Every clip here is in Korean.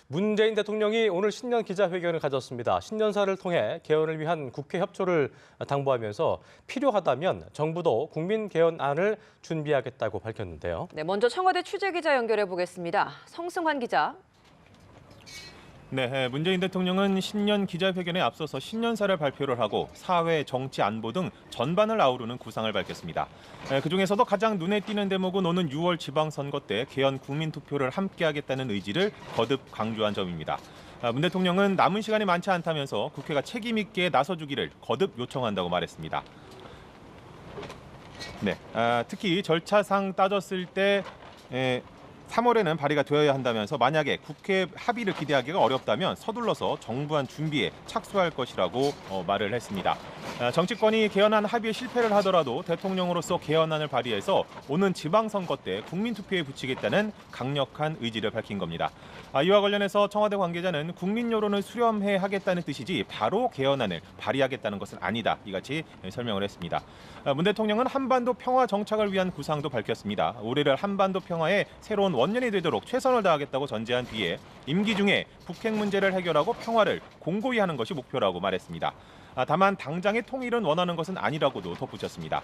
문재인 대통령이 오늘 신년 기자회견을 가졌습니다. 신년사를 통해 개헌을 위한 국회 협조를 당부하면서 필요하다면 정부도 국민 개헌안을 준비하겠다고 밝혔는데요. 네, 먼저 청와대 취재기자 연결해 보겠습니다. 성승환 기자. 네, 문재인 대통령은 신년 기자회견에 앞서서 신년사를 발표를 하고 사회, 정치, 안보 등 전반을 아우르는 구상을 밝혔습니다. 그중에서도 가장 눈에 띄는 대목은 오는 6월 지방선거 때 개헌 국민투표를 함께하겠다는 의지를 거듭 강조한 점입니다. 문 대통령은 남은 시간이 많지 않다면서 국회가 책임 있게 나서주기를 거듭 요청한다고 말했습니다. 네, 특히 절차상 따졌을 때 3월에는 발의가 되어야 한다면서 만약에 국회 합의를 기대하기가 어렵다면 서둘러서 정부안 준비에 착수할 것이라고 말을 했습니다. 정치권이 개헌안 합의에 실패를 하더라도 대통령으로서 개헌안을 발의해서 오는 지방선거 때 국민투표에 붙이겠다는 강력한 의지를 밝힌 겁니다. 이와 관련해서 청와대 관계자는 국민 여론을 수렴해 하겠다는 뜻이지 바로 개헌안을 발의하겠다는 것은 아니다. 이같이 설명을 했습니다. 문 대통령은 한반도 평화 정착을 위한 구상도 밝혔습니다. 올해를 한반도 평화의 새로운 원년이 되도록 최선을 다하겠다고 전제한 뒤에 임기 중에 북핵 문제를 해결하고 평화를 공고히 하는 것이 목표라고 말했습니다. 다만 당장의 통일은 원하는 것은 아니라고도 덧붙였습니다.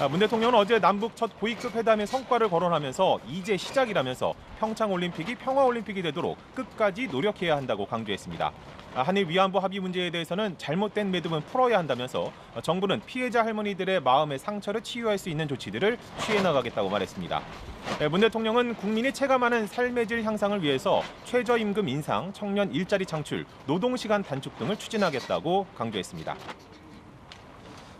문 대통령은 어제 남북 첫 고위급 회담의 성과를 거론하면서 이제 시작이라면서 평창올림픽이 평화올림픽이 되도록 끝까지 노력해야 한다고 강조했습니다. 한일 위안부 합의 문제에 대해서는 잘못된 매듭은 풀어야 한다면서 정부는 피해자 할머니들의 마음의 상처를 치유할 수 있는 조치들을 취해 나가겠다고 말했습니다. 문 대통령은 국민이 체감하는 삶의 질 향상을 위해서 최저임금 인상, 청년 일자리 창출, 노동시간 단축 등을 추진하겠다고 강조했습니다.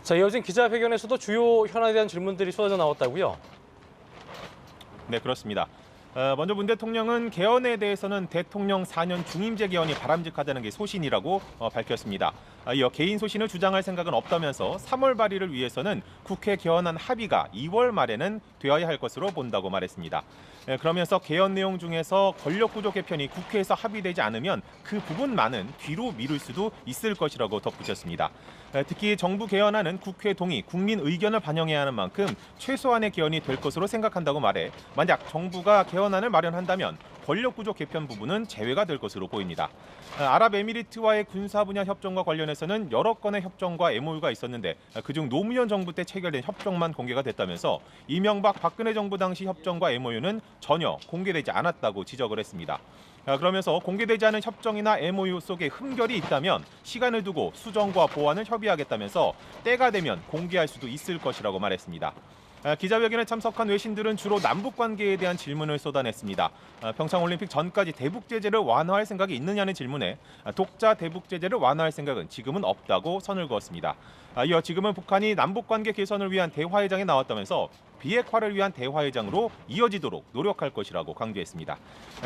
자, 이어진 기자회견에서도 주요 현안에 대한 질문들이 쏟아져 나왔다고요? 네, 그렇습니다. 먼저 문 대통령은 개헌에 대해서는 대통령 4년 중임제 개헌이 바람직하다는 게 소신이라고 밝혔습니다. 이어 개인 소신을 주장할 생각은 없다면서 3월 발의를 위해서는 국회 개헌안 합의가 2월 말에는 되어야 할 것으로 본다고 말했습니다. 그러면서 개헌 내용 중에서 권력구조 개편이 국회에서 합의되지 않으면 그 부분만은 뒤로 미룰 수도 있을 것이라고 덧붙였습니다. 특히 정부 개헌안은 국회 동의, 국민 의견을 반영해야 하는 만큼 최소한의 개헌이 될 것으로 생각한다고 말해 만약 정부가 개헌안을 마련한다면 권력구조 개편 부분은 제외가 될 것으로 보입니다. 아랍에미리트와의 군사 분야 협정과 관련해서는 여러 건의 협정과 MOU가 있었는데 그중 노무현 정부 때 체결된 협정만 공개가 됐다면서 이명박 박근혜 정부 당시 협정과 MOU는 전혀 공개되지 않았다고 지적을 했습니다. 그러면서 공개되지 않은 협정이나 MOU 속에 흠결이 있다면 시간을 두고 수정과 보완을 협의하겠다면서 때가 되면 공개할 수도 있을 것이라고 말했습니다. 기자회견에 참석한 외신들은 주로 남북 관계에 대한 질문을 쏟아냈습니다. 평창올림픽 전까지 대북 제재를 완화할 생각이 있느냐는 질문에 독자 대북 제재를 완화할 생각은 지금은 없다고 선을 그었습니다. 이어 지금은 북한이 남북 관계 개선을 위한 대화회장에 나왔다면서 비핵화를 위한 대화회장으로 이어지도록 노력할 것이라고 강조했습니다.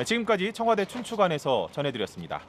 지금까지 청와대 춘추관에서 전해드렸습니다.